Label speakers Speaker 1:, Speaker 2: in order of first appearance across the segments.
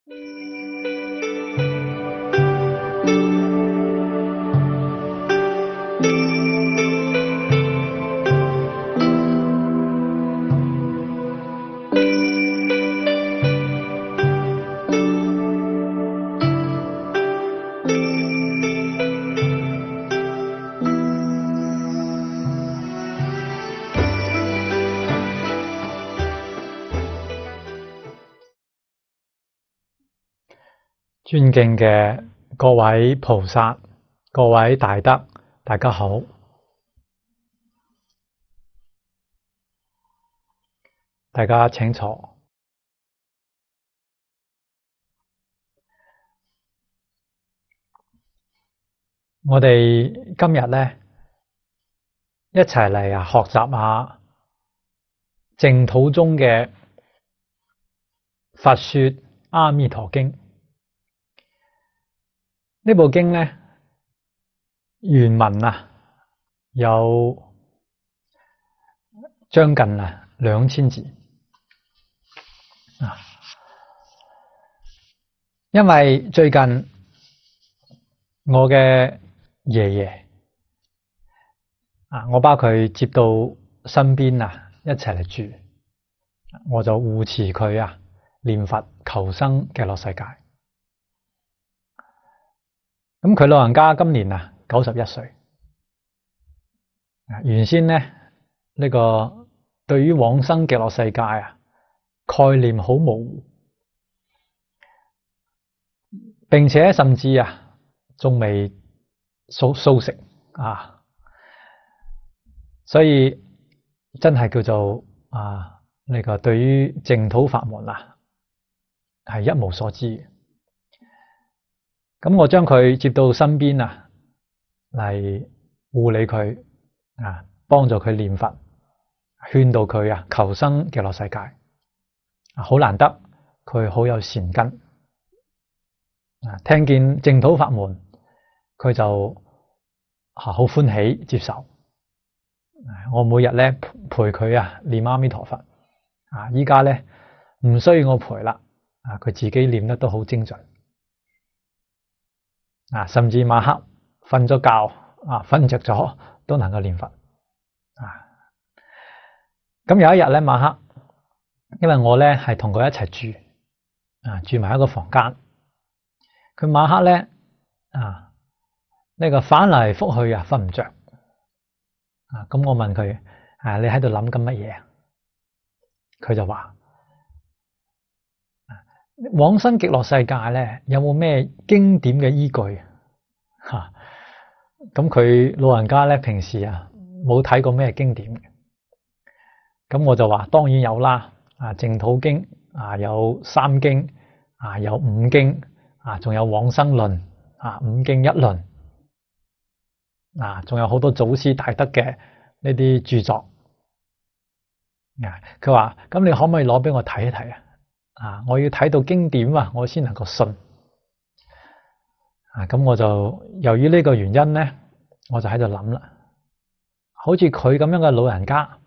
Speaker 1: 尊敬嘅各位菩薩、各位大德，大家好。大家請坐。我哋今日呢，一齊嚟學習下淨土宗嘅《佛說阿彌陀經》。呢部經呢，原文有將近2000字。因為最近我嘅爺爺我把佢接到身邊一齊嚟住，我就護持佢念佛求生極樂世界。咁佢老人家今年91歲。原先呢個對於往生極樂世界概念好模糊，並且甚至仲未素食所以真係叫做呢個對於淨土法門係一無所知嘅。咁我將佢接到身邊嚟護理佢幫助佢念佛，勸導佢求生極樂世界。好難得佢好有善根，聽見淨土法門佢就好歡喜接受。我每日陪佢念阿彌陀佛。依家唔需要我陪啦，佢自己念得都好精準。甚至晚黑瞓咗覺瞓着咗都能夠念佛。咁有一日晚黑，因為我係同佢一齊住埋一個房間，佢晚黑呢個翻嚟覆去瞓唔着。咁我問佢你喺度諗緊乜嘢？佢就話往生極樂世界有冇咩經典嘅依據？咁佢老人家平時冇睇過咩經典嘅。咁我就話當然有啦，淨土經有3經有5經仲有往生論5經一論仲有好多祖師大德嘅呢啲著作。佢話咁你可唔可以攞俾我睇一睇我要睇到經典我先能夠信。咁我就由於呢個原因我就喺度諗啦，好似佢咁樣嘅老人家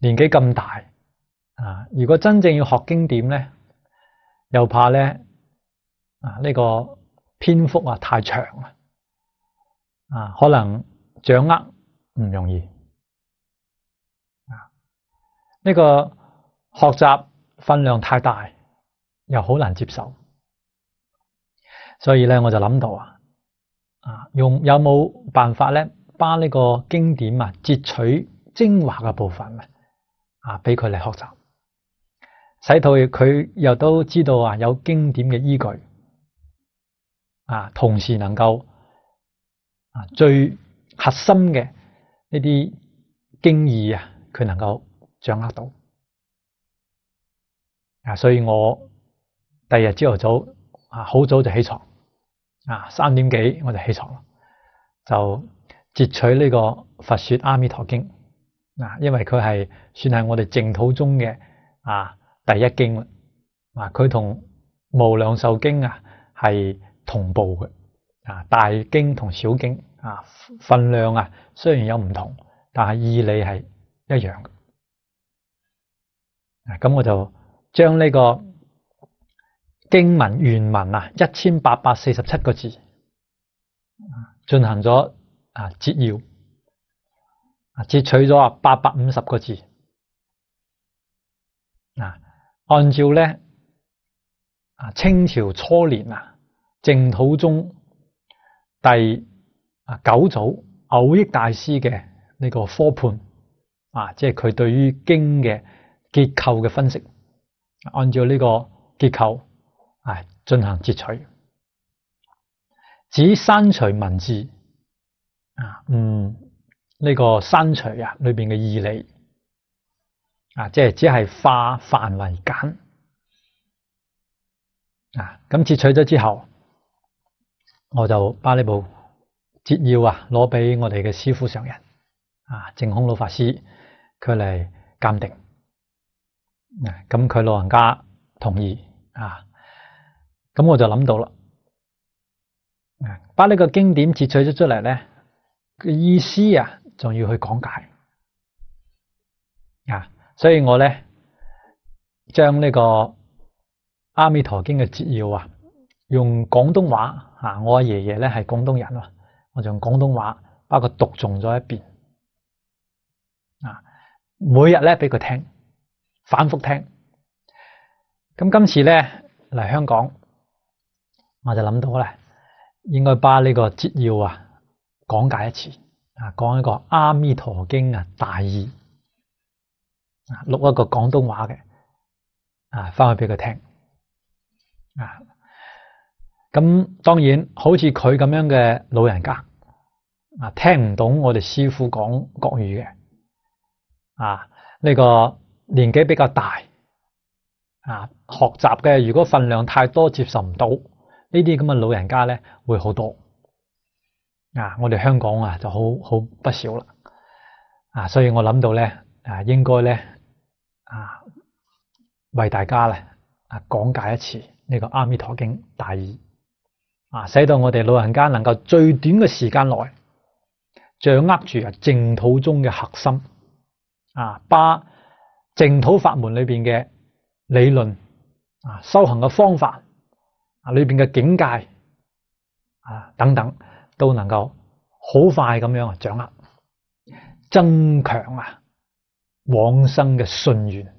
Speaker 1: 年紀咁大如果真正要學經典又怕呢個篇幅太長可能掌握唔容易。呢個學習分量太大，又好難接受。所以我就諗到有冇辦法把呢個經典截取精華嘅部分俾佢嚟學習，使到佢又都知道有經典嘅依據同時能夠最核心嘅呢啲經義佢能夠掌握到。所以我第二日朝頭早好早就起床3點幾我就起床，就截取呢個《佛說阿彌陀經》因為佢係算係我哋淨土宗嘅第一經啦。佢同無量壽經係同步嘅大經同小經分量雖然有唔同，但係義理係一樣嘅。咁我就將呢個經文原文1847個字，進行咗摘要，截取咗850個字。按照咧清朝初年淨土宗第9祖藕益大師嘅呢個科判即係佢對於經嘅結構嘅分析，按照呢個結構進行截取，只刪除文字呢個刪除裏邊嘅義理即係只係化繁為簡咁截取咗之後，我就把呢部摘要攞俾我哋嘅師父上人淨空老法師佢嚟鑑定。咁佢老人家同意咁我就諗到啦，把呢個經典截取咗出嚟咧，嘅意思仲要去講解所以我咧將呢個阿彌陀經嘅摘要用廣東話我阿爺爺咧係廣東人我就用廣東話把佢讀誦咗一遍每日咧俾佢聽，反覆聽。咁今次咧嚟香港，我就諗到咧，應該把呢個摘要講解一次講一個阿彌陀經大意錄一個廣東話嘅翻去俾佢聽咁當然好似佢咁樣嘅老人家聽唔懂我哋師父講國語嘅呢個年紀比較大學習嘅，如果份量太多接受唔到，呢啲咁嘅老人家咧會好多我哋香港就好不少啦所以我諗到咧應該咧為大家咧講解一次呢個阿彌陀經大意使到我哋老人家能夠最短嘅時間內掌握住淨土中嘅核心把淨土法門裏邊嘅理論修行嘅方法裏邊嘅境界等等都能夠好快咁樣掌握，增強往生嘅信願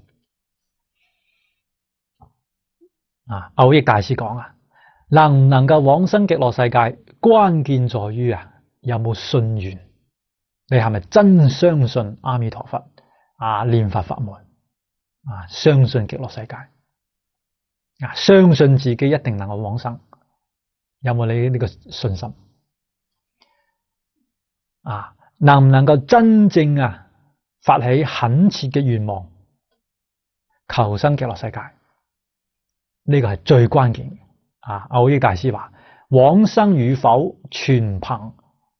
Speaker 1: 藕益大師講能唔能夠往生極樂世界，關鍵在於有冇信願，你係咪真相信阿彌陀佛念佛法門相信極樂世界相信自己一定能夠往生，有冇你呢個信心能唔能夠真正發起懇切嘅願望，求生極樂世界？呢個係最關鍵嘅藕益大師話：往生與否，全憑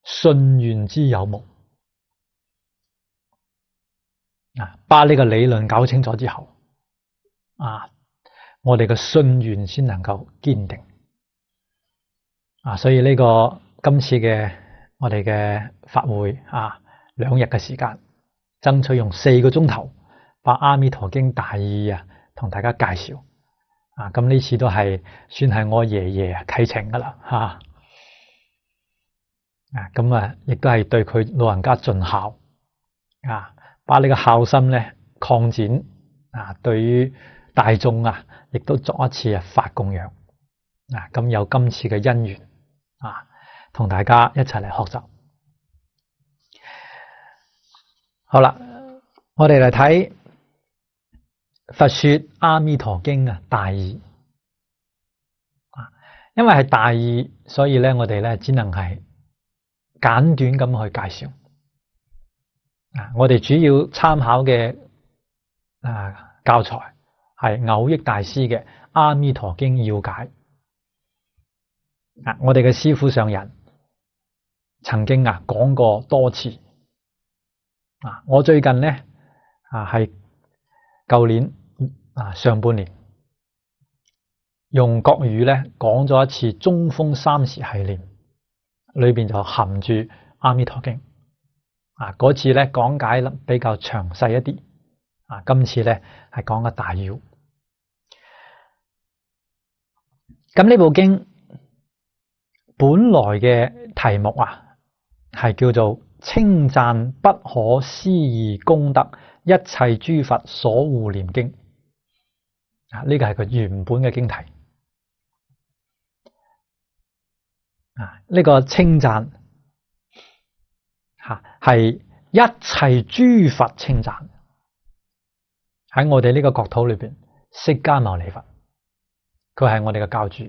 Speaker 1: 信願之有無。把呢個理論搞清楚之後我哋嘅信願先能夠堅定所以呢個今次嘅我哋嘅法會2日嘅時間，爭取用4個鐘頭把阿彌陀經大意同大家介紹咁呢次都係算係我爺爺啟程噶啦咁亦都係對佢老人家盡孝把呢個孝心咧擴展對於大眾亦都作一次法供養咁有今次嘅因緣同大家一齊嚟學習。好啦，我哋嚟睇佛說阿彌陀經大意因為係大意，所以咧我哋咧只能係簡短咁去介紹我哋主要參考嘅教材係藕益大師嘅《阿彌陀經要解》我哋嘅師父上人曾經講過多次我最近咧係舊年上半年用國語咧講咗一次中風三時繫念，裏邊就含住《阿彌陀經》嗰次咧講解比較詳細一啲今次咧係講個大要。咁呢部經本來嘅題目啊，係叫做稱讚不可思議功德一切諸佛所護念經。啊，呢個係佢原本嘅經題。啊，呢個稱讚係一切諸佛稱讚。喺我哋呢個國土裏邊，釋迦牟尼佛佢係我哋嘅教主，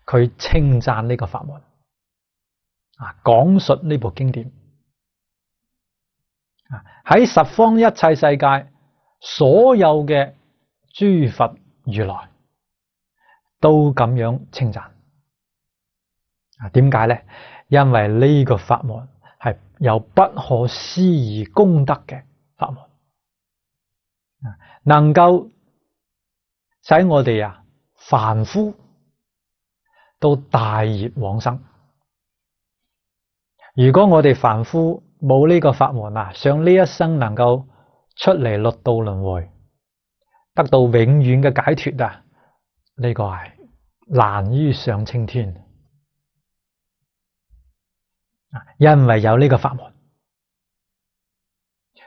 Speaker 1: 佢稱讚呢個法門，啊，講述呢部經典，啊，喺十方一切世界所有嘅諸佛如來都咁樣稱讚。啊，點解咧？因為呢個法門係有不可思議功德嘅法門，能夠使我哋啊凡夫都大業往生。如果我哋凡夫冇呢個法門啊，想呢一生能夠出嚟六道輪迴，得到永遠嘅解脫啊，呢個係難於上青天。因為有呢個法門，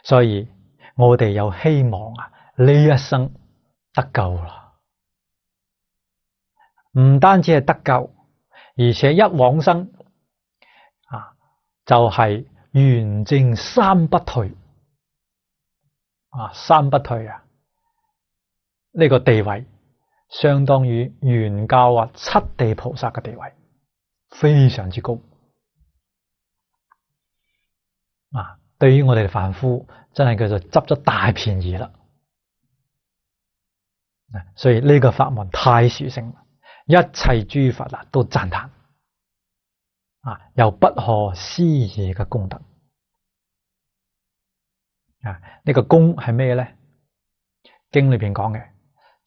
Speaker 1: 所以我哋有希望啊，呢一生得救啦。唔單止係得救，而且一往生啊，就係圓證三不退啊！三不退啊，呢個地位相當於原教啊七地菩薩嘅地位，非常之高啊！對於我哋凡夫，真係叫做執咗大便宜啦。所以呢個法門太殊勝，一切諸佛啊都讚歎啊，有不可思議嘅功德啊！呢個功係咩咧？經裏邊講嘅，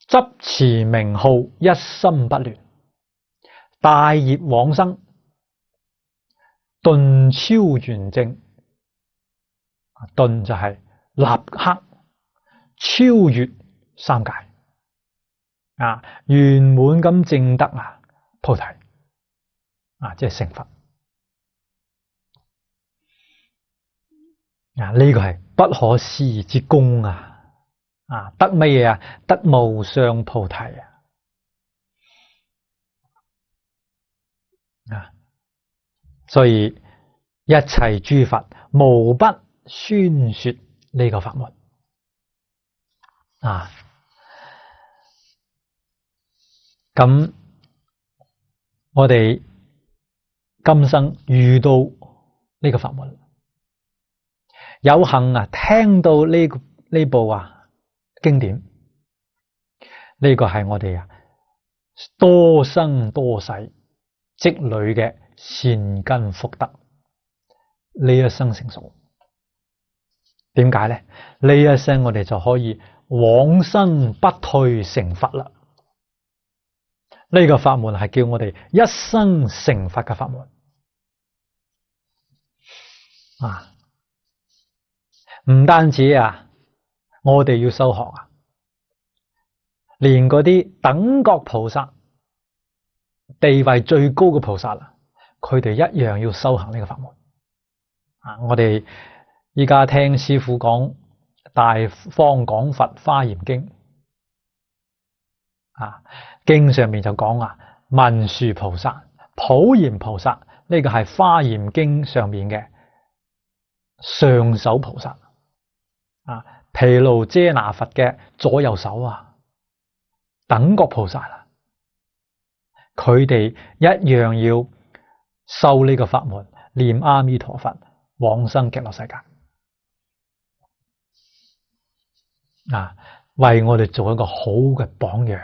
Speaker 1: 執持名號一心不亂，大業往生，頓超圓證。頓就係立刻超越三界啊，圓滿咁證得啊菩提啊，即係成佛啊！呢個係不可思議之功啊！啊，得乜嘢啊？得無上菩提啊！所以一切諸佛無不宣說呢個法門啊！咁我哋今生遇到呢個法門，有幸啊聽到呢部啊經典，呢個係我哋啊多生多世積累嘅善根福德，呢一生成熟。點解咧？呢一生我哋就可以往生不退成佛啦。呢個法門係叫我哋一生成佛嘅法門啊！唔單止啊，我哋要修學啊，連嗰啲等覺菩薩地位最高嘅菩薩啊，佢哋一樣要修行呢個法門啊！我哋依家聽師父講《大方廣佛華嚴經》啊，經上面就講啊，文殊菩薩、普賢菩薩，呢個係《華嚴經》上面嘅上首菩薩啊，毗盧遮那佛嘅左右手啊，等覺菩薩啊，佢哋一樣要修呢個法門，念阿彌陀佛，往生極樂世界啊，為我哋做一個好嘅榜樣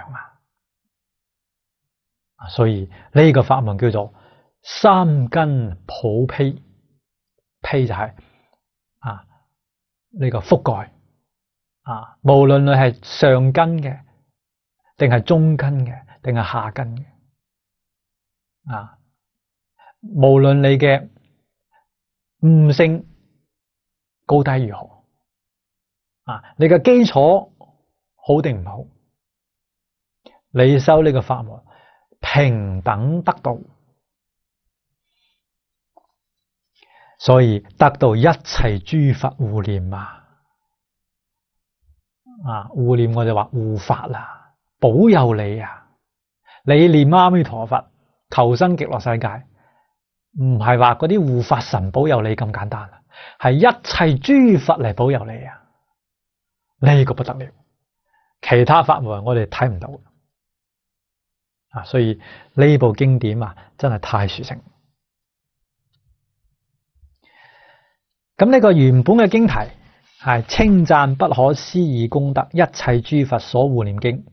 Speaker 1: 啊！所以呢個法門叫做三根普披，披就係呢個覆蓋啊，無論你係上根嘅，定係中根嘅，定係下根嘅啊，無論你嘅悟性高低如何啊，你嘅基礎好定唔好，你修呢個法門，平等得道，所以得到一切諸佛護念啊！護念我哋話護法啦，保佑你啊！你念阿彌陀佛，求生極樂世界，唔係話嗰啲護法神保佑你咁簡單啊，係一切諸佛嚟保佑你啊！呢個不得了，其他法門我哋睇唔到啊！所以呢部經典啊，真係太殊勝。咁呢個原本嘅經題係稱讚不可思議功德一切諸佛所護念經。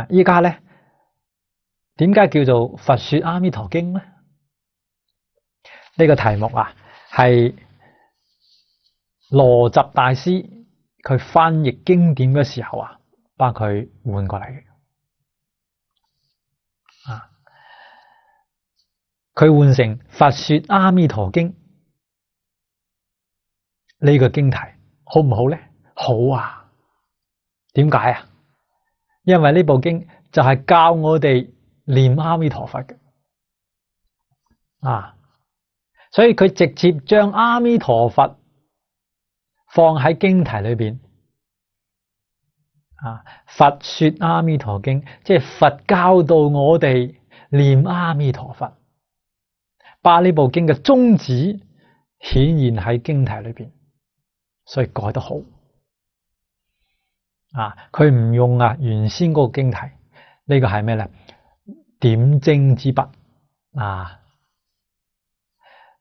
Speaker 1: 依家咧，點解叫做佛說阿彌陀經咧？呢個題目啊，係羅什大師佢翻譯經典嘅時候啊，幫佢換過嚟嘅。佢換成佛說阿彌陀經。呢個經題好唔好咧？好啊！點解啊？因為呢部經就係教我哋念阿彌陀佛嘅所以佢直接將阿彌陀佛放喺經題裏邊佛說阿彌陀經，即係佛教導我哋念阿彌陀佛，把呢部經嘅宗旨顯現喺經題裏邊。所以改得好佢唔用原先嗰個經題，呢個係咩咧？點睛之筆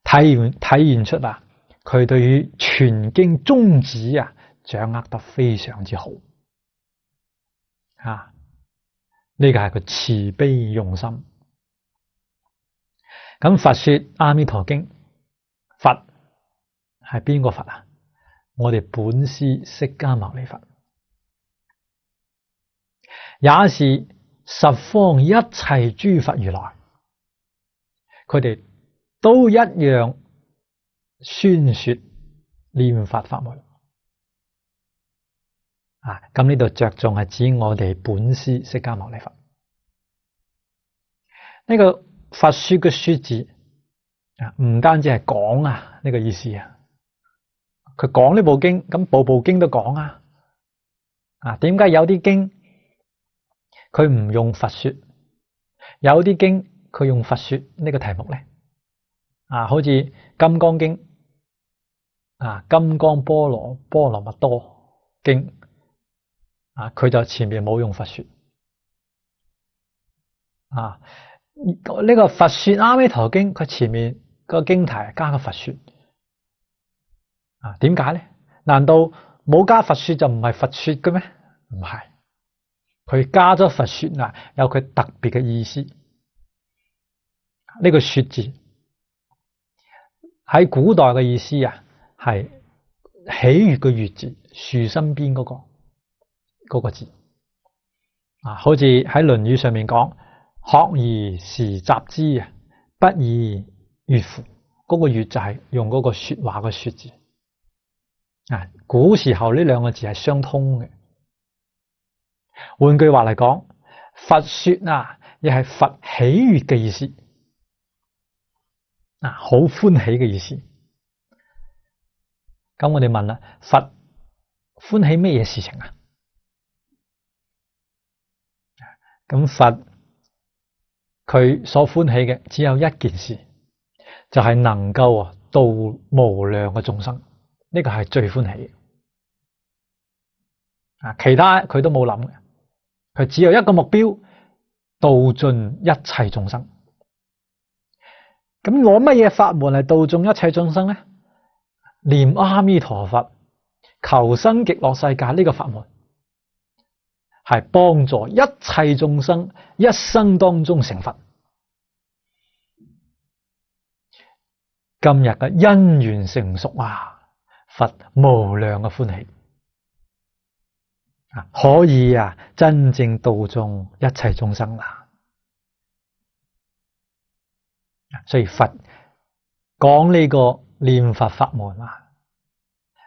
Speaker 1: 體現出佢對於全經宗旨掌握得非常之好呢個係佢慈悲用心。咁佛說阿彌陀經，佛係邊個佛啊？我哋本師釋迦牟尼佛，也是十方一切諸佛如來，佢哋都一樣宣說念佛法門咁呢度着重係指我哋本師釋迦牟尼佛。呢個佛說嘅說字唔單止係講呢個意思佢講呢部經，咁部經都講點解有啲經佢唔用佛說，有啲經佢用佛說呢個題目咧？好似《金剛經》金剛波羅蜜多經佢就前面冇用佛說呢個佛說阿彌陀經，佢前面個經題加個佛說點解咧？難道冇加佛說就唔係佛說嘅咩？唔係，佢加咗佛說有佢特別嘅意思。呢個說字喺古代嘅意思係喜悅嘅悅字，樹身邊嗰個字好似喺《論語》上面講，學而時習之不亦說乎？嗰個悅就係用嗰個說話嘅說字古時候呢兩個字係相通嘅。換句話嚟講，佛說亦係佛喜悅嘅意思好歡喜嘅意思。咁我哋問啦，佛歡喜咩嘢事情咁佛佢所歡喜嘅只有一件事，就係能夠度無量嘅眾生，呢個係最歡喜嘅其他佢都冇諗嘅，佢只有一個目標，度盡一切眾生。咁攞乜嘢法門嚟度盡一切眾生呢？念阿彌陀佛，求生極樂世界，呢個法門係幫助一切眾生一生當中成佛。今日嘅因緣成熟佛無量嘅歡喜可以真正度盡一切眾生啦。所以佛講呢個念佛法門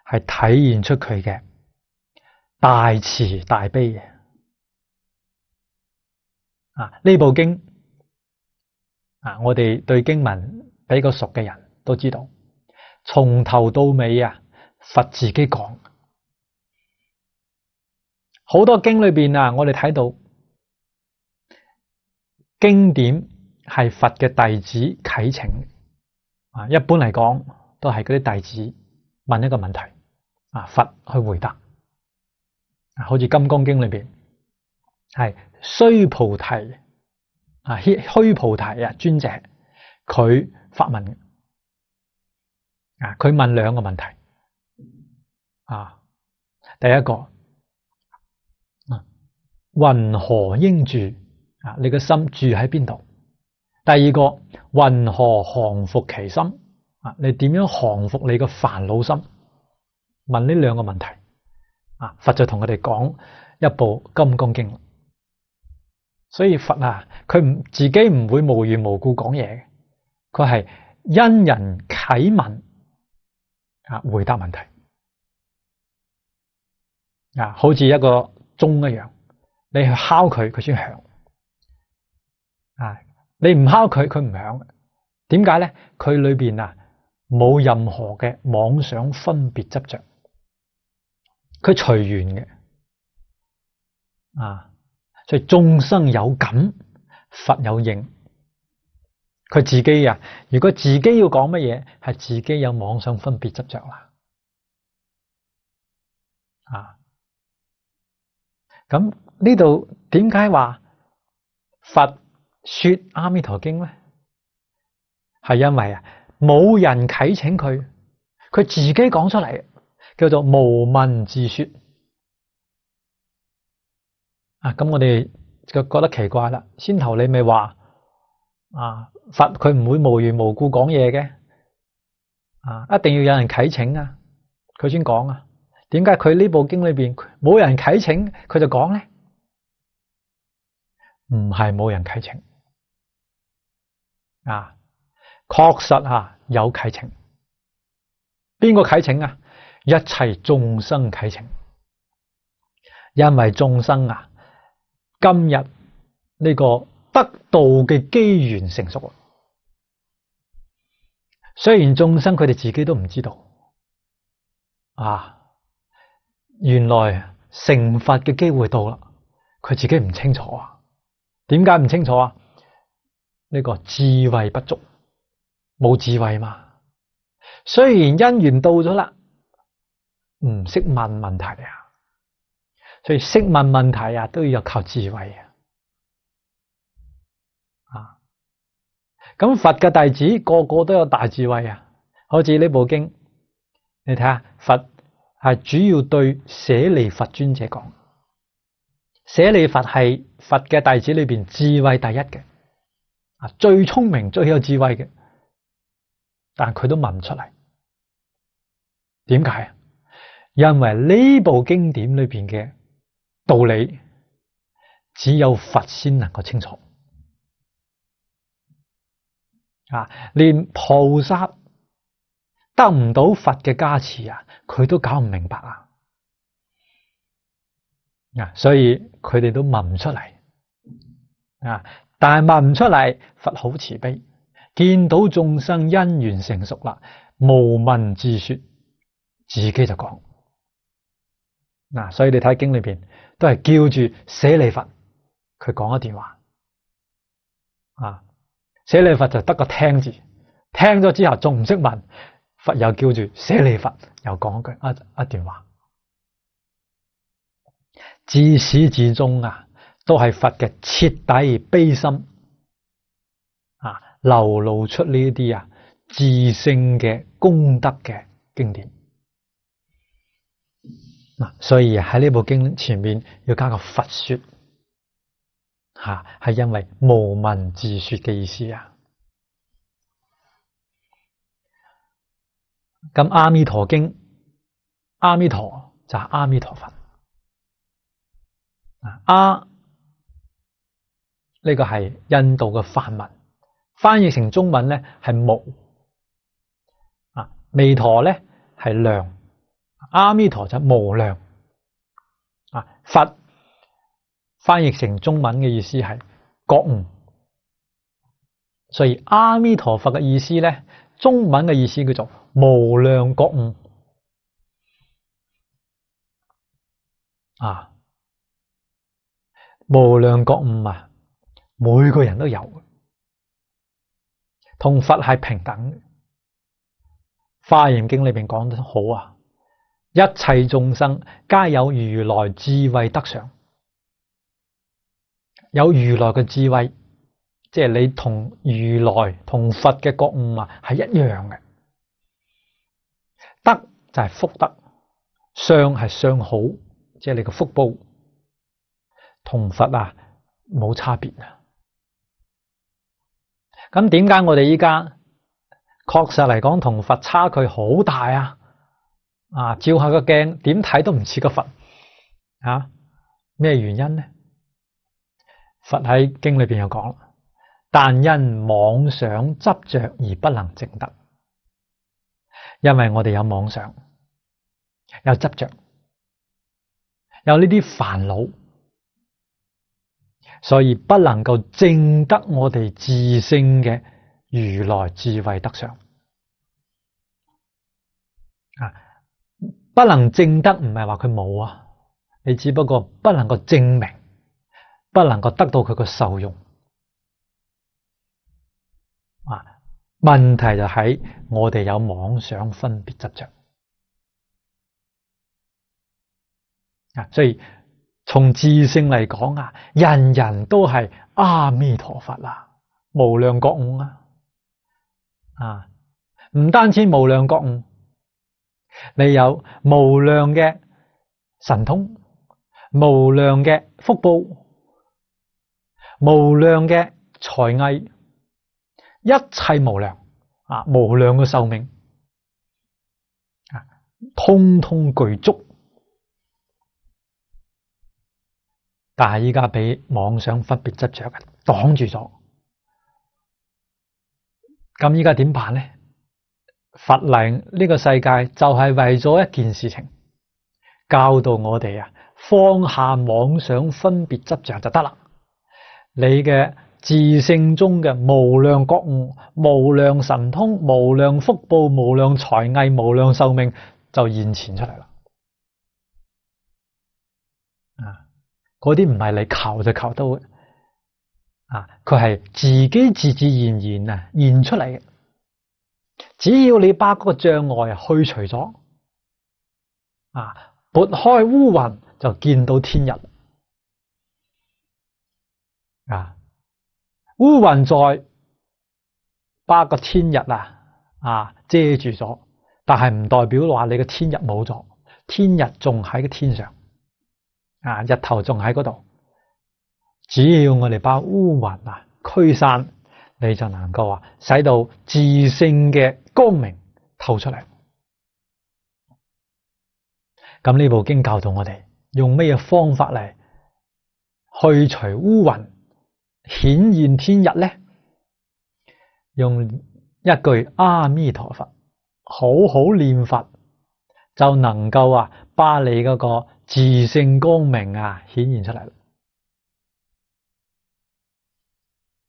Speaker 1: 係體現出佢嘅大慈大悲呢部經我哋對經文比較熟嘅人都知道，從頭到尾佛自己講。好多經裏邊我哋睇到經典係佛嘅弟子啟請。一般嚟講都係嗰啲弟子問一個問題，佛去回答。好似《金剛經》裏邊係須菩提須菩提尊者佢發問嘅。佢問兩個問題。第一個，云何應住？你個心住喺邊度？第二個，云何降伏其心？你點樣降伏你個煩惱心？問呢兩個問題，佛就同佢哋講一部《金剛經》。所以佛佢自己唔會無緣無故講嘢嘅，佢係因人啟問回答問題。好似一個鐘一樣，你去敲佢，佢先響。你唔敲佢，佢唔響。點解咧？佢裏邊冇任何嘅妄想分別執着，佢隨緣嘅。所以眾生有感，佛有應。佢自己如果自己要講乜嘢，係自己有妄想分別執着啦。咁呢度點解話佛說阿彌陀經咧？係因為冇人啟請佢，佢自己講出嚟，叫做無聞自說。咁我哋就覺得奇怪啦。先頭你咪話佛佢唔會無緣無故講嘢嘅，一定要有人啟請佢先講。點解佢呢部經裏邊冇人啟請佢就講咧？唔係冇人啟請，確實有啟請。邊個啟請？一切眾生啟請。因為眾生今日呢個得道嘅機緣成熟，雖然眾生佢哋自己都唔知道原來成佛嘅機會到啦，佢自己唔清楚。點解唔清楚？呢個智慧不足，冇智慧嘛。雖然因緣到咗啦，唔識問問題所以識問問題都要靠智慧咁佛嘅弟子個個都有大智慧好似呢部經，你睇下，佛係主要對舍利弗尊者講。舍利弗係佛嘅弟子裏邊智慧第一嘅，最聰明、最有智慧嘅，但佢都問唔出嚟。點解？因為呢部經典裏邊嘅道理，只有佛先能夠清楚。連菩薩得唔到佛嘅加持佢都搞唔明白所以佢哋都問唔出嚟但係問唔出嚟，佛好慈悲，見到眾生因緣成熟啦，無聞自說，自己就講所以你睇經裏邊都係叫住舍利弗，佢講一段話舍利弗就得個聽字，聽咗之後仲唔識問，佛又叫住舍利弗，又講一段話。自始至終都係佛嘅徹底悲心流露出呢啲自性嘅功德嘅經典所以喺呢部經前面要加個佛說係因為無聞自說嘅意思咁阿彌陀經，阿彌陀就係阿彌陀佛呢個係印度嘅梵文，翻譯成中文咧係無彌陀咧係量，阿彌陀就無量佛翻譯成中文嘅意思係覺悟。所以阿彌陀佛嘅意思咧，中文嘅意思叫做無量覺悟啊！無量覺悟啊，每個人都有，同佛係平等嘅。華嚴經裏邊講得好啊，一切眾生皆有如來智慧德相，有如來嘅智慧，即係你同如來同佛嘅覺悟啊係一樣嘅。德就係福德，相係相好，即係你個福報，同佛啊冇差別啊。咁點解我哋依家確實嚟講同佛差距好大啊？啊，照下個鏡點睇都唔似個佛啊？咩原因呢？佛喺經裏邊有講，但因妄想執着而不能證得，因為我哋有妄想，有執着，有呢啲煩惱，所以不能夠證得我哋自性嘅如來智慧德相啊！不能證得唔係話佢冇啊，你只不過不能夠證明，不能夠得到佢個受用啊！問題就喺我哋有妄想分別執着啊！所以從自性嚟講啊，人人都係阿彌陀佛啊，無量覺悟啊！唔單止無量覺悟，你有無量嘅神通，無量嘅福報，無量嘅才藝，一切無量啊！無量嘅壽命啊，通通具足。但係依家俾妄想分別執着嘅擋住咗，咁依家點辦呢？佛嚟呢個世界就係為咗一件事情，教導我哋啊，放下妄想分別執着就得啦。你嘅自性中嘅無量覺悟、無量神通、無量福報、無量才藝、無量壽命就現前出嚟啦。啊！嗰啲唔係你求就求到嘅，啊！佢係自己自自然然啊現出嚟嘅。只要你把嗰個障礙去除咗，啊，撥開烏雲就見到天日。啊，烏雲在把個天日遮住咗，但係唔代表話你嘅天日冇咗，天日仲喺個天上。啊！日頭仲喺嗰度，只要我哋把烏雲驅散，你就能夠使到自性嘅光明透出嚟。咁呢部經教導我哋用咩方法嚟去除烏雲，顯現天日呢？用一句阿彌陀佛，好好念佛，就能夠把你嗰個自性光明顯現出嚟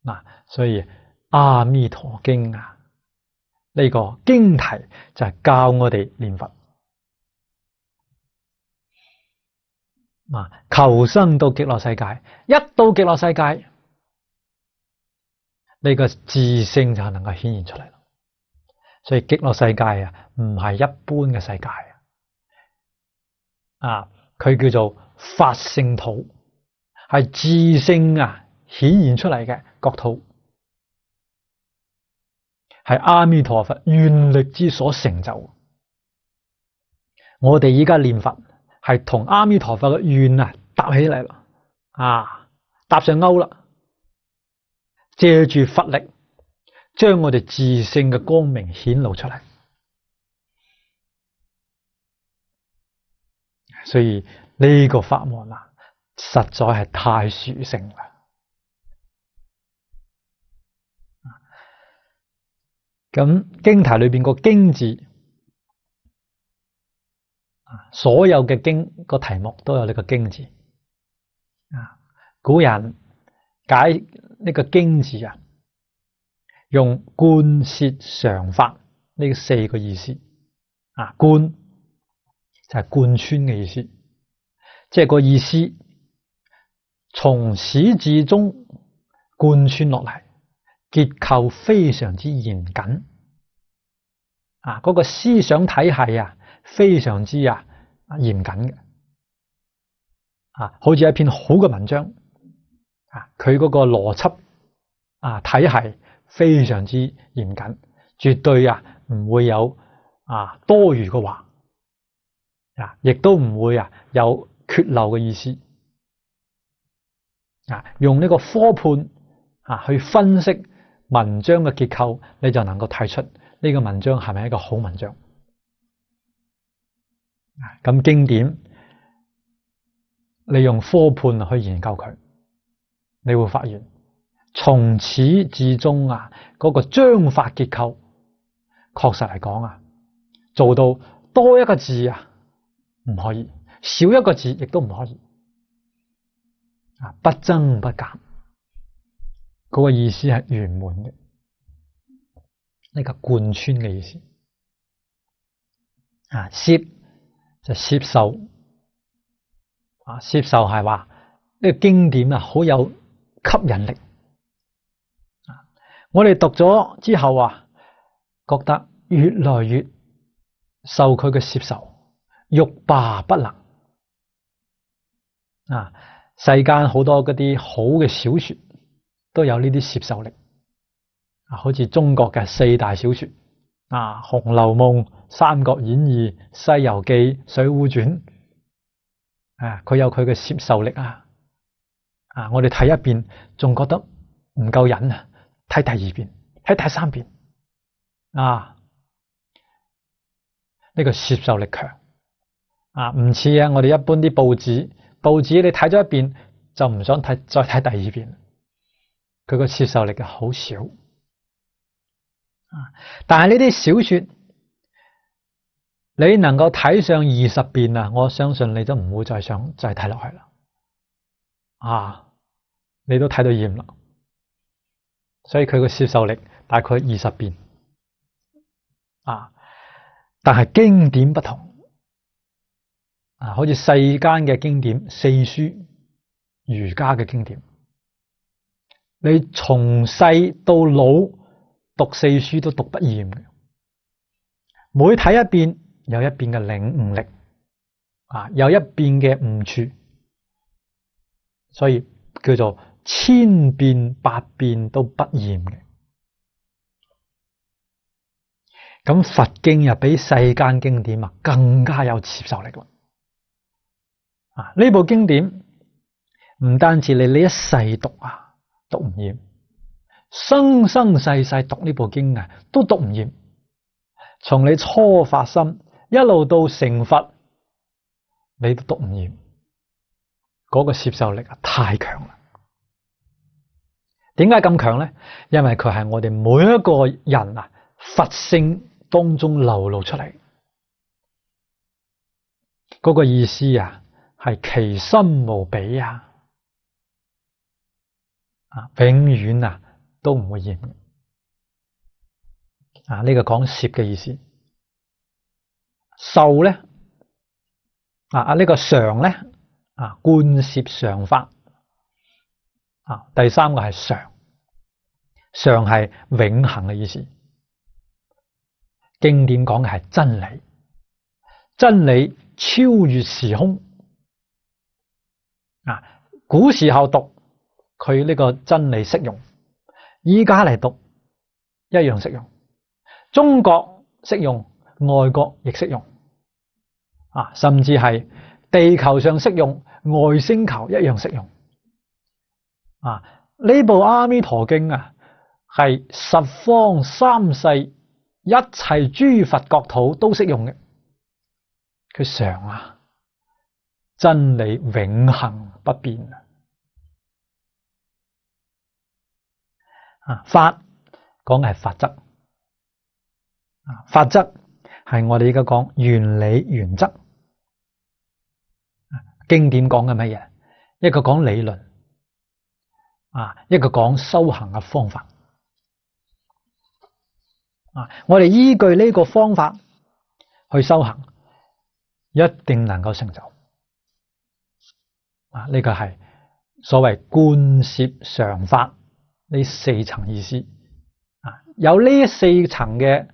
Speaker 1: 啦。所以阿彌陀經呢個經題就係教我哋念佛求生到極樂世界。一到極樂世界，呢個自性就能夠顯現出嚟。所以極樂世界唔係一般嘅世界佢叫做法性土，係自性顯現出嚟嘅國土，係阿彌陀佛願力之所成就。我哋依家念佛係同阿彌陀佛嘅願搭起嚟啦，搭上鈎啦，借住佛力將我哋自性嘅光明顯露出嚟。所以呢個法門實在係太殊勝啦。咁經題裏邊個經字，所有嘅經個題目都有呢個經字。古人解呢個經字啊，用貫徹常法呢4個意思啊，貫就係貫穿嘅意思，即係個意思從始至終貫穿落嚟，結構非常之嚴謹啊，嗰個思想體系啊非常之嚴謹嘅啊，好似一篇好嘅文章啊，佢嗰個邏輯啊體系非常之嚴謹，絕對唔會有多餘嘅話啊，亦都唔會有缺漏嘅意思啊，用呢個科判去分析文章嘅結構，你就能夠睇出呢個文章係咪一個好文章。咁經典你用科判去研究佢，你會發現從始至終嗰個章法結構確實嚟講做到多一個字唔可以，少一個字亦都唔可以不增不減，嗰個意思係圓滿嘅，呢個貫穿嘅意思攝就攝受攝受係話呢個經典好有吸引力。我哋讀咗之後覺得越來越受佢嘅攝受，欲罷不能世間好多嗰啲好嘅小說都有呢啲攝受力好似中國嘅4大小說紅樓夢、三國演義、西遊記、水滸傳佢有佢嘅攝受力我哋睇一遍仲覺得唔夠癮睇第2遍，睇第3遍呢個攝受力強唔似我哋一般啲報紙你睇咗1遍就唔想再睇第2遍，佢個攝受力好少但係呢啲小說你能夠睇上20遍我相信你都唔會再想再睇落去啦你都睇到厭啦，所以佢個攝受力大概20遍但係經典不同好似世間嘅經典4書，儒家嘅經典，你從細到老讀4書都讀不厭嘅，每睇1遍有1遍嘅領悟力有1遍嘅悟處，所以叫做千遍百遍都不厭嘅。咁佛經又比世間經典更加有接受力啦呢部經典唔單止你一世讀讀唔厭，生生世世讀呢部經都讀唔厭，從你初發心一路到成佛你都讀唔厭，嗰個接受力太強啦。點解咁強呢？因為佢係我哋每一個人佛性當中流露出嚟，嗰個意思係其深無比永遠都唔會厭呢個講攝嘅意思。受咧呢個常咧貫攝常法第3個係常係永恆嘅意思。經典講嘅係真理，真理超越時空古時候讀佢呢個真理適用，依家嚟讀一樣適用，中國適用，外國亦適用甚至係地球上適用，外星球一樣適用呢部阿彌陀經係十方三世一切諸佛國土都適用嘅，佢常真理永恆不變法講嘅係法則法則係我哋而家講原理原則。經典講嘅乜嘢？一個講理論一個講修行嘅方法。我哋依據呢個方法去修行，一定能夠成就。呢個係所謂觀攝常法呢四層意思。有呢四層嘅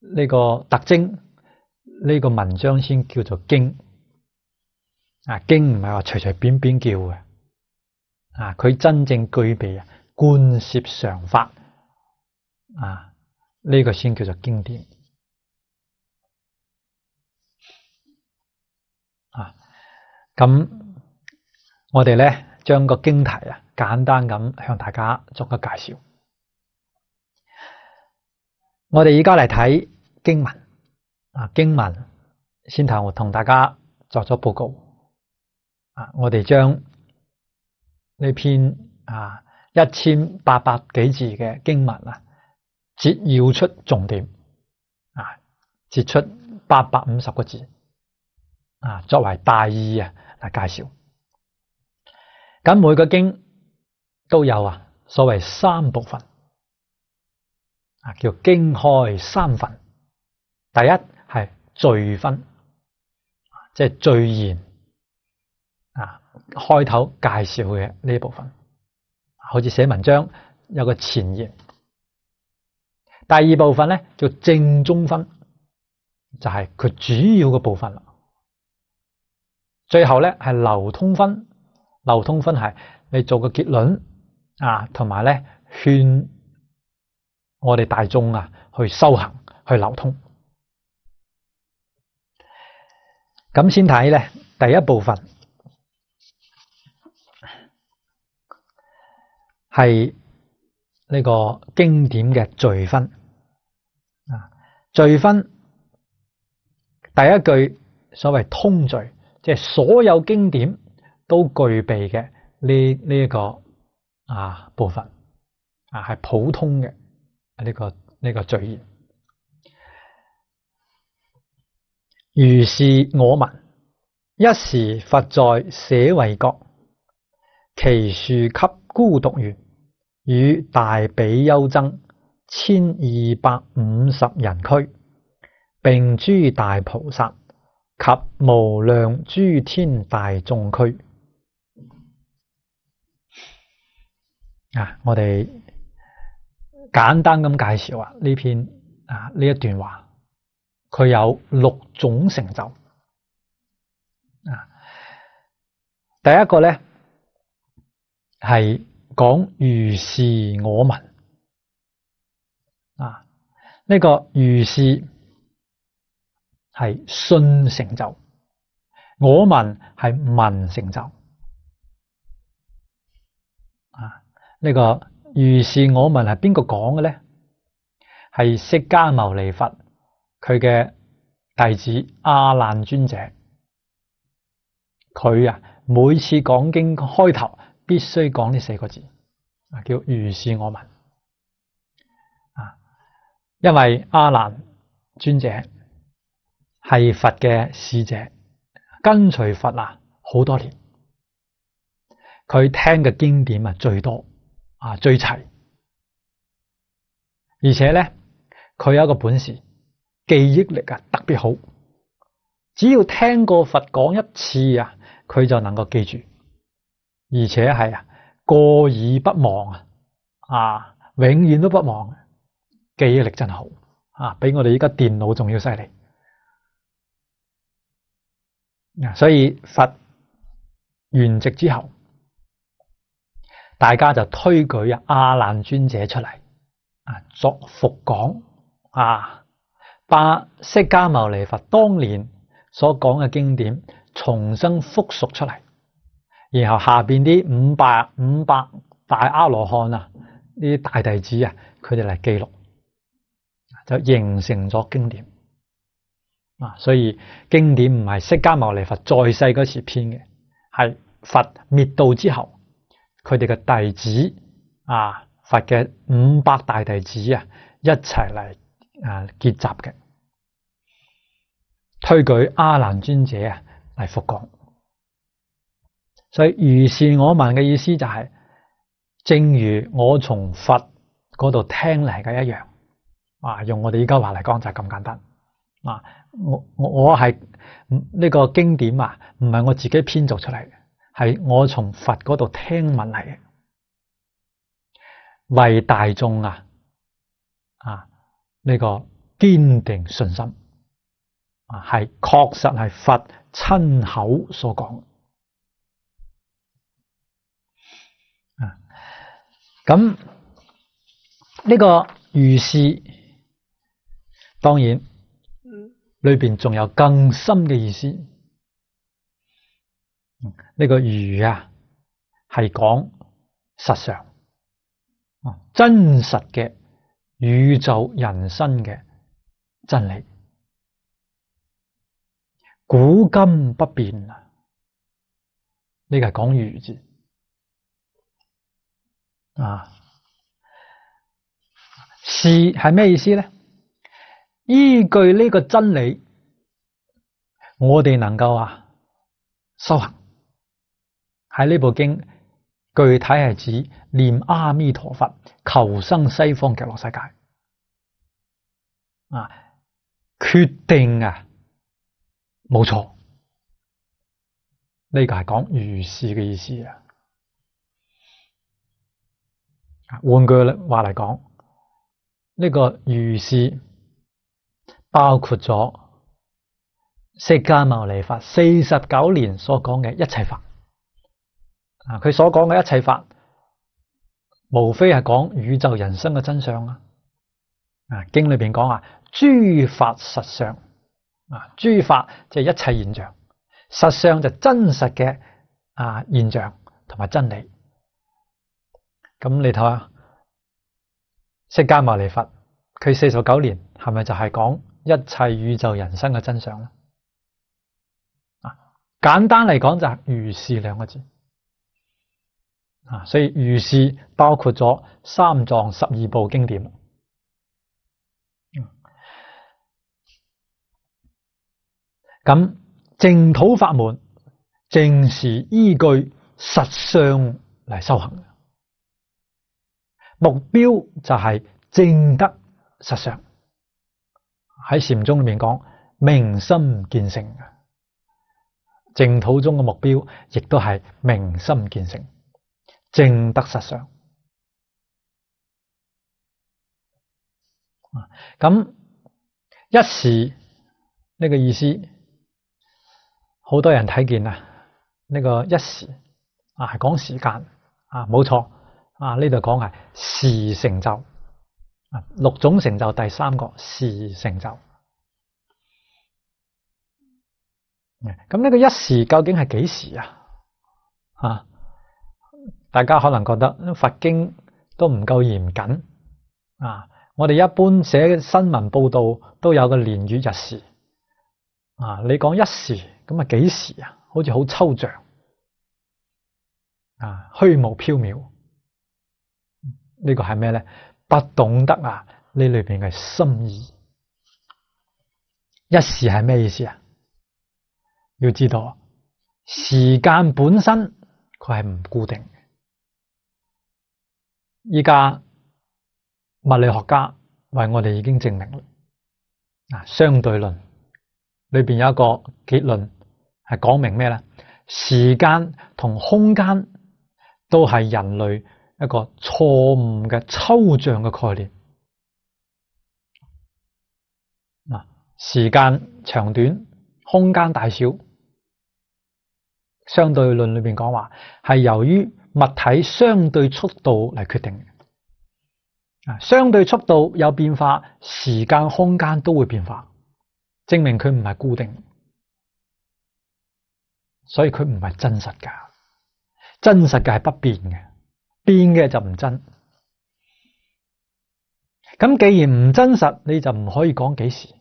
Speaker 1: 呢個特徵，呢個文章先叫做經。經唔係話隨隨便便叫嘅。佢真正具備觀攝常法。呢個先叫做經典。咁我哋咧將個經題簡單咁向大家作個介紹。我哋而家嚟睇經文。經文先頭同大家作咗報告。我哋將呢篇1800幾字嘅經文摘要出重點，截出850個字，作為大意嚟介紹。咁每個經都有所謂三部分，叫經開三分。第一係序分，即係序言，開頭介紹嘅呢部分，好似寫文章有個前言。第二部分咧叫正中分，就係佢主要嘅部分啦。最後咧係流通分，流通分係你做個結論同埋咧勸我哋大眾去修行去流通。咁先睇咧第一部分係呢個經典嘅序分。序分第一句所謂通序，即係所有經典都具備嘅呢一個部分，係普通嘅呢個序言。如是我聞，一時佛在舍衛國，祇樹給孤獨園，與大比丘僧1250人俱，並諸大菩薩及無量諸天大眾俱。我哋簡單咁介紹呢篇呢一段話，佢有6種成就。第一個咧係講如是我聞。呢個如是係信成就，我聞係聞成就。呢個如是我聞係邊個講嘅咧？係釋迦牟尼佛佢嘅弟子阿難尊者。佢每次講經開頭必須講呢4個字，叫如是我聞。因為阿難尊者係佛嘅使者，跟隨佛好多年，佢聽嘅經典最多最齊，而且咧佢有一個本事，記憶力特別好，只要聽過佛講一次佢就能夠記住，而且係過耳不忘永遠都不忘。記憶力真好比我哋而家電腦仲要犀利。所以佛圓寂之後，大家就推舉阿難尊者出嚟作復講把釋迦牟尼佛當年所講嘅經典重新復述出嚟，然後下邊啲五百大阿羅漢呢啲大弟子佢哋嚟記錄，就形成咗經典。所以經典唔係釋迦牟尼佛在世嗰時編嘅，係佛滅度之後，佢哋嘅弟子佛嘅500大弟子一齊嚟結集嘅，推舉阿難尊者嚟復講。所以如是我聞嘅意思就係正如我從佛嗰度聽嚟嘅一樣。用我哋依家話嚟講就係咁簡單。我係呢個經典唔係我自己編造出嚟嘅，係我從佛嗰度聽聞嚟嘅，為大眾呢個堅定信心係確實係佛親口所講。咁呢個如是，當然裏邊仲有更深嘅意思。呢個如係講實相，真實嘅宇宙人生嘅真理，古今不變。呢個係講如字。是係咩意思呢？依據呢個真理，我哋能夠修行。喺呢部經具體係指念阿彌陀佛，求生西方極樂世界。決定冇錯。呢個係講如是嘅意思。換句話嚟講，呢個如是包括咗釋迦牟尼佛49年所講嘅一切法。佢所講嘅一切法，無非係講宇宙人生嘅真相。經裏邊講諸法實相。諸法即係一切現象，實相就真實嘅現象同埋真理。咁你睇下釋迦牟尼佛，佢49年係咪就係講一切宇宙人生嘅真相咧？簡單嚟講就係如是兩個字。所以如是包括咗三藏12部經典。咁淨土法門正是依據實相嚟修行。目標就係證得實相。喺禪宗裏面講明心見性，淨土中嘅目標亦都係明心見性，證得實相。咁一時呢個意思，好多人睇見呢個一時係講時間冇錯。呢度講係時成就。六種成就第三個時成就。咁呢個一時究竟係幾時大家可能覺得佛經都唔夠嚴謹。我哋一般寫新聞報道都有個年月日時。你講一時咁幾時好似好抽象。虛無縹緲。呢個係咩呢？不懂得呢裏邊嘅心意。一時係咩意思？要知道時間本身佢係唔固定嘅。依家物理學家為我哋已經證明啦。相對論裏邊有一個結論係講明咩呢？時間同空間都係人類一個錯誤嘅抽象嘅概念。時間長短、空間大小，相對論裏邊講話係由於物體相對速度嚟決定。相對速度有變化，時間空間都會變化，證明佢唔係固定，所以佢唔係真實㗎。真實嘅係不變嘅，變嘅就唔真。咁既然唔真實，你就唔可以講幾時。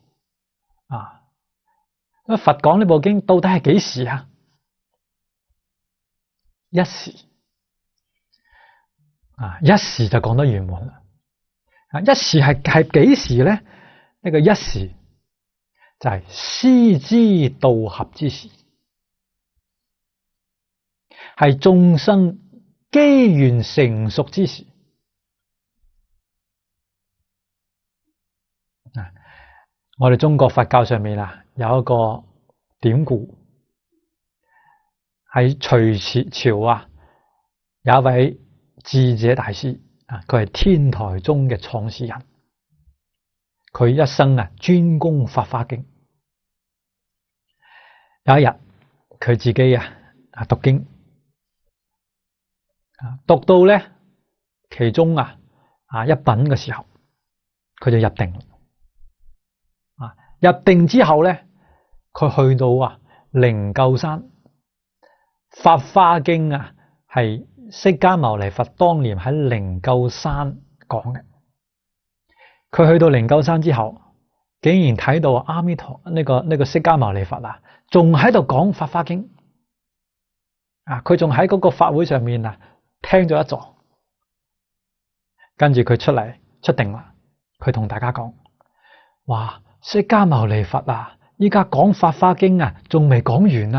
Speaker 1: 佛講呢部經到底係幾時？一時。一時就講得圓滿啦。一時係幾時呢？呢個一時就係師之道合之時，係眾生機緣成熟之時。我哋中國佛教上面有一個典故，喺隋朝有一位智者大師佢係天台宗嘅創始人，佢一生專攻《法華經》。有一日佢自己讀經，讀到咧其中一品嘅時候，佢就入定。入定之後咧，佢去到靈鷲山，《法華經》係釋迦牟尼佛當年喺靈鷲山講嘅。佢去到靈鷲山之後，竟然睇到阿彌陀呢個釋迦牟尼佛仲喺度講《法華經》佢仲喺嗰個法會上面聽咗一座，跟住佢出定啦，佢同大家講：哇！釋迦牟尼佛依家講《法華經》仲未講完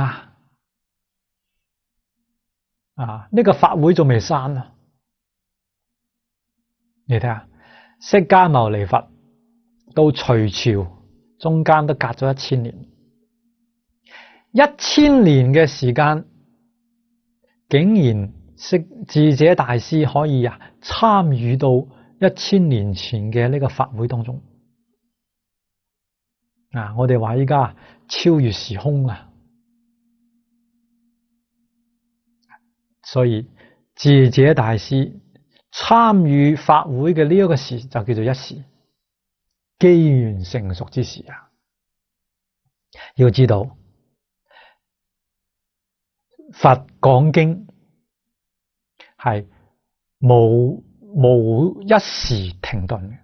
Speaker 1: 呢個法會仲未散你睇下，釋迦牟尼佛到隋朝中間都隔咗1000年，1000年嘅時間，竟然智者大師可以參與到1000年前嘅呢個法會當中。我哋話依家超越時空所以智者大師參與法會嘅呢一個時就叫做一時，機緣成熟之時要知道佛講經係冇一時停頓嘅。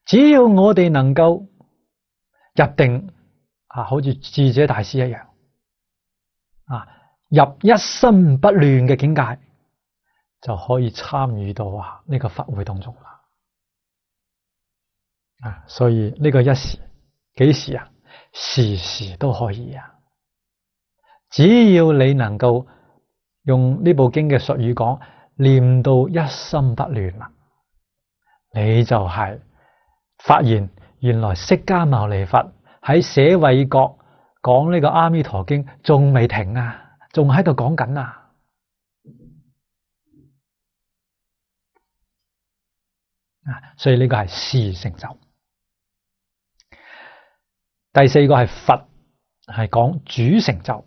Speaker 1: 只要我哋能夠入定好似智者大師一樣入一心不亂嘅境界，就可以參與到呢個法會當中啦。所以呢個一時幾時時時都可以只要你能夠用呢部經嘅術語講，念到一心不亂啦，你就係發現原來釋迦牟尼佛喺舍衛國講呢個阿彌陀經仲未停仲喺度講緊所以呢個係事成就。第四個係佛係講主成就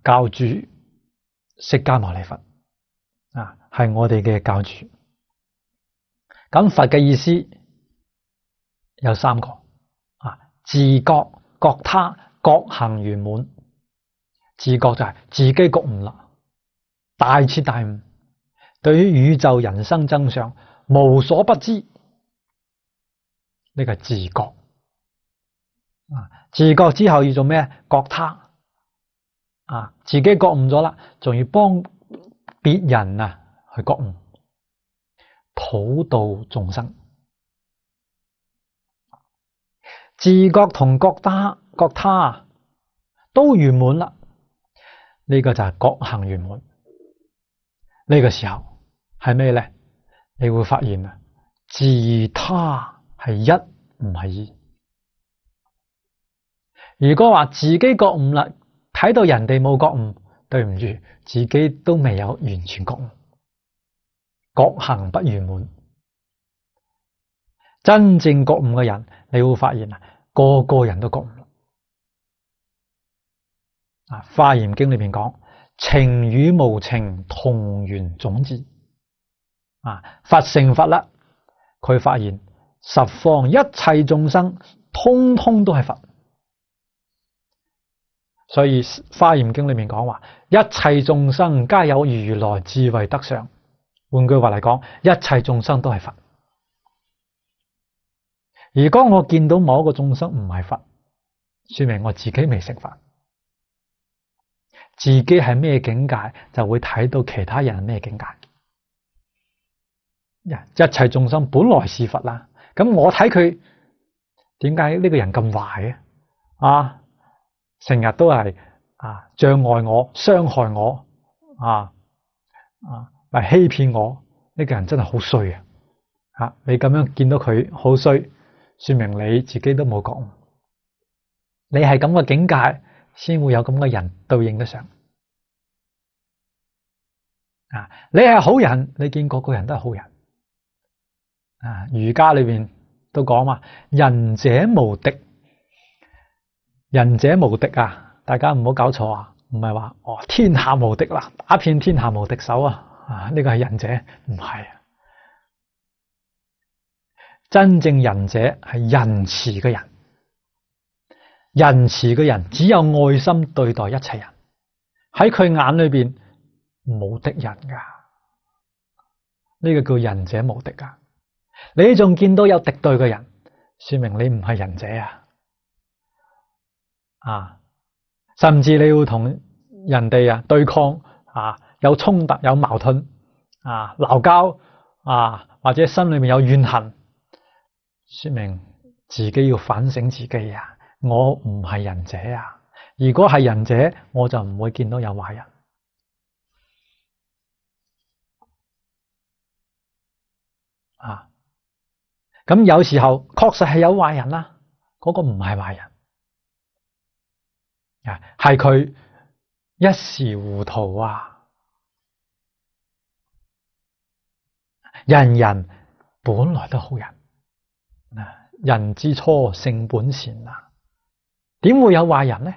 Speaker 1: 教主釋迦牟尼佛係我哋嘅教主。咁佛嘅意思有3個自覺、覺他、覺行圓滿。自覺就係自己覺悟啦，大徹大悟，對於宇宙人生真相無所不知，呢個係自覺。自覺之後要做咩？覺他自己覺悟咗啦，仲要幫別人去覺悟，普度眾生。自覺同覺他都圓滿啦，呢個就係覺行圓滿。呢個時候係咩咧？你會發現自他係一，唔係二。如果話自己覺悟啦，睇到人哋冇覺悟，對唔住，自己都未有完全覺悟，覺行不圓滿。真正覺悟嘅人，你會發現個個人都覺悟。華嚴經裏面講，情與無情同源種智。佛成佛啦，佢發現十方一切眾生通通都係佛。所以華嚴經裏面講話，一切眾生皆有如來智慧德相。換句話嚟講，一切眾生都係佛。如果我見到某一個眾生唔係佛，說明我自己未成佛。自己係咩境界，就會睇到其他人係咩境界。一切眾生本來是佛啦，咁我睇佢點解呢個人咁壞成日都係障礙我、傷害我，嚟欺騙我，呢個人真係好衰啊！你咁樣見到佢好衰，說明你自己都冇覺悟。你係咁嘅境界，先會有咁嘅人對應得上。你係好人，你見個個人都係好人。儒家裏邊都講嘛，仁者無敵，仁者無敵啊！大家唔好搞錯啊，唔係話天下無敵啦，打遍天下無敵手啊！呢個係仁者，唔係。真正仁者係仁慈嘅人，仁慈嘅人只有愛心對待一切人，喺佢眼裏邊冇敵人噶，呢個叫仁者無敵噶。你仲見到有敵對嘅人，說明你唔係仁者甚至你要同人哋對抗有衝突有矛盾鬧交或者心裏面有怨恨，說明自己要反省自己我唔係仁者如果係仁者，我就唔會見到有壞人咁有時候確實係有壞人啦，嗰個唔係壞人係佢一時糊塗人人本來都好人人之初性本善點會有壞人呢？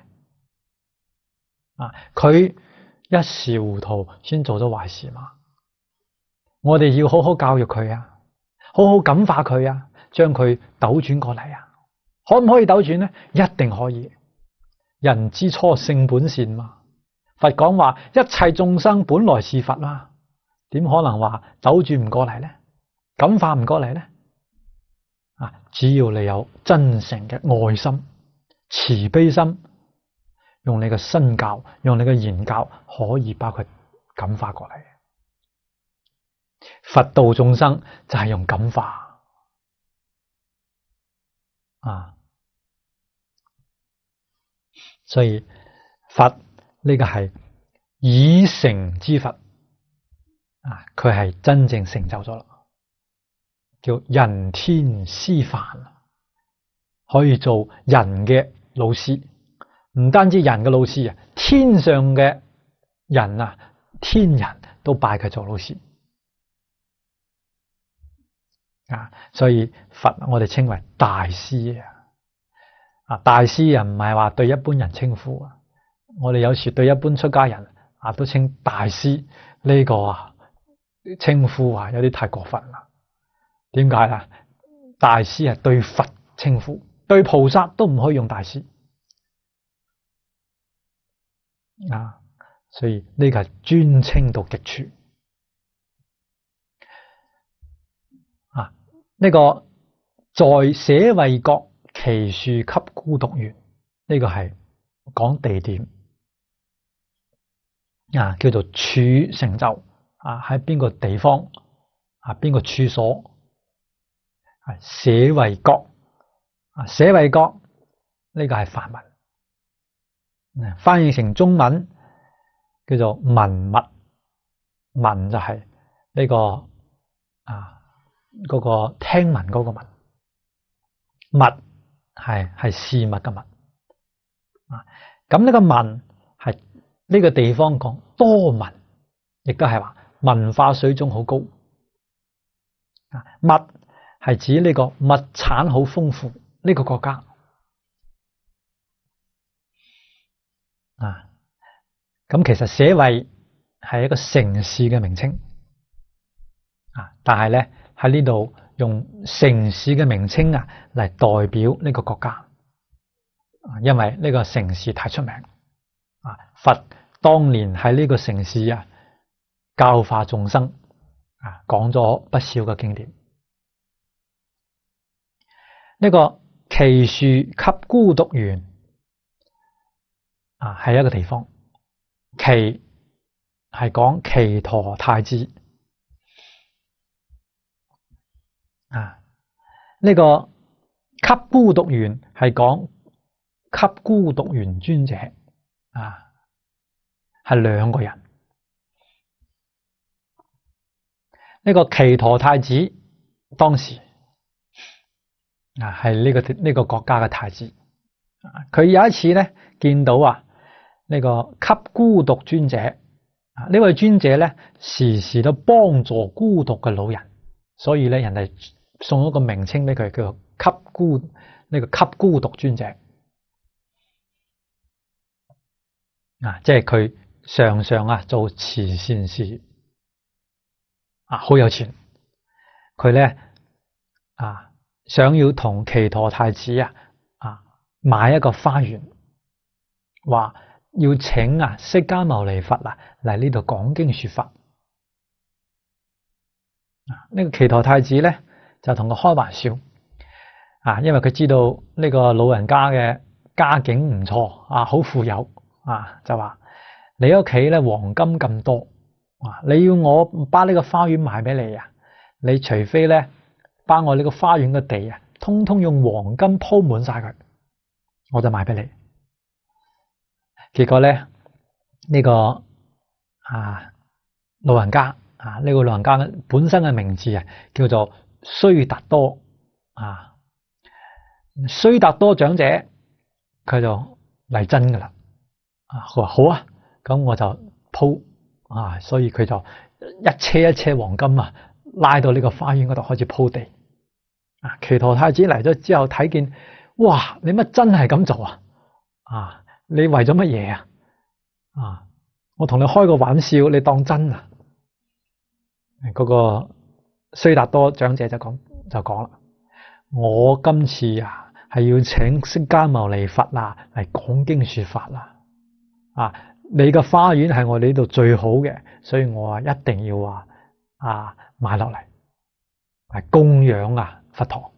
Speaker 1: 佢一時糊塗先做咗壞事嘛。我哋要好好教育佢好好感化佢將佢扭轉過嚟可唔可以扭轉呢？一定可以。人之初性本善嘛。佛講話一切眾生本來是佛點可能話扭轉唔過嚟呢？感化唔過嚟呢？只要你有真誠嘅愛心、慈悲心，用你嘅身教、用你嘅言教，可以把佢感化過嚟。佛度眾生就係用感化所以佛呢個係已成之佛佢係真正成就咗啦，叫人天師範，可以做人嘅老師，唔單止人嘅老師天上嘅人天人都拜佢做老師所以佛我哋稱為大師大師唔係話對一般人稱呼我哋有時對一般出家人都稱大師，呢個稱呼有啲太過分啦。點解啊？大師係對佛稱呼，對菩薩都唔可以用大師所以呢個係尊稱到極處呢個在捨衛國祇樹給孤獨園，呢個係講地點叫做處成就喺邊個地方邊個處所捨衛國捨衛國呢個係梵文翻譯成中文叫做文物，文就係呢個嗰個聽聞嗰個文，物係事物嘅物咁呢個文係呢個地方講多文，亦都係話文化水準好高物係指呢個物產好豐富呢個國家咁其實捨衛係一個城市嘅名稱但係咧喺呢度用城市嘅名稱嚟代表呢個國家因為呢個城市太出名佛當年喺呢個城市教化眾生講咗不少嘅經典。呢個祇樹給孤獨園係一個地方，祇係講祇陀太子呢個給孤獨園係講給孤獨園尊者係兩個人呢個祇陀太子當時係呢個國家嘅太子，佢有一次咧見到呢個給孤獨尊者，呢位尊者咧時時都幫助孤獨嘅老人，所以咧人哋送一個名稱俾佢，叫做給孤獨尊者。即係佢常常做慈善事業，好有錢。佢咧想要同祇陀太子買一個花園，話要請釋迦牟尼佛嚟呢度講經說法。呢個祇陀太子咧就同佢開玩笑，因為佢知道呢個老人家嘅家境唔錯，好富有，就話你屋企咧黃金咁多，你要我把呢個花園賣俾你你除非咧把我呢個花園嘅地通通用黃金鋪滿晒佢，我就賣俾你。結果咧呢個老人家呢個老人家本身嘅名字叫做須達多須達多長者，佢就嚟真噶啦。佢話好咁我就鋪所以佢就一車一車黃金拉到呢個花園嗰度開始鋪地。祇陀太子嚟咗之後睇見，哇！你乜真係咁做你為咗乜嘢我同你開個玩笑，你當真嗰個須達多長者就講啦，我今次係要請釋迦牟尼佛嚟講經說法你個花園係我哋呢度最好嘅，所以我一定要買落嚟供養佛陀。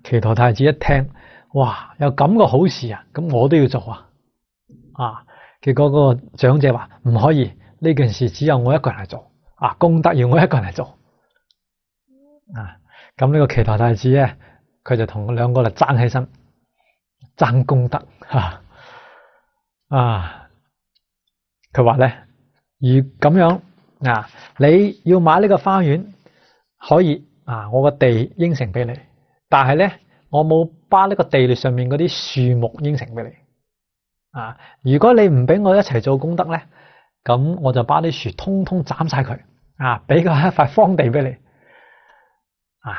Speaker 1: 祇陀太子一聽，哇！有咁個好事咁我都要做結果嗰個長者話唔可以，呢件事只有我一個人嚟做功德要我一個人嚟做咁呢個祇陀太子咧，佢就同兩個嚟爭起身，爭功德佢話咧，如咁樣你要買呢個花園可以我個地應承俾你，但係咧我冇把呢個地裏上面嗰啲樹木應承俾你如果你唔俾我一齊做功德咧，咁我就把啲樹通通斬晒佢俾佢一塊荒地俾你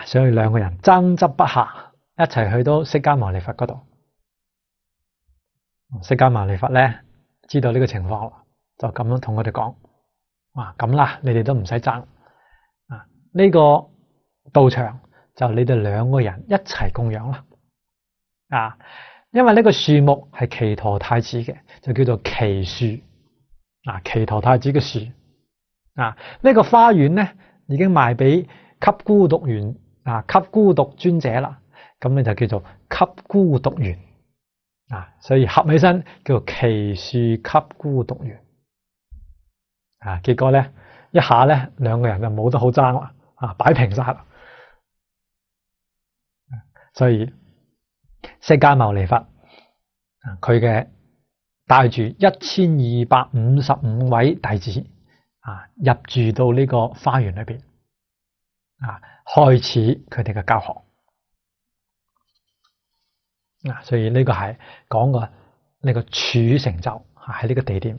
Speaker 1: 所以兩個人爭執不下，一齊去到釋迦牟尼佛嗰度。釋迦牟尼佛咧知道呢個情況，就咁樣同我哋講咁啦，你哋都唔使爭呢個道場就你哋兩個人一齊供養啦因為呢個樹木係祇陀太子嘅，就叫做祇樹祇陀太子嘅樹呢個花園咧已經賣俾給孤獨園給孤獨尊者啦，咁你就叫做給孤獨園所以合起身叫做祇樹給孤獨園結果咧一下咧兩個人就冇得好爭啦擺平晒啦。所以釋迦牟尼佛佢嘅帶住1255位弟子入住到呢個花園裏邊開始佢哋嘅教學所以呢個係講個呢個處成就喺呢個地點。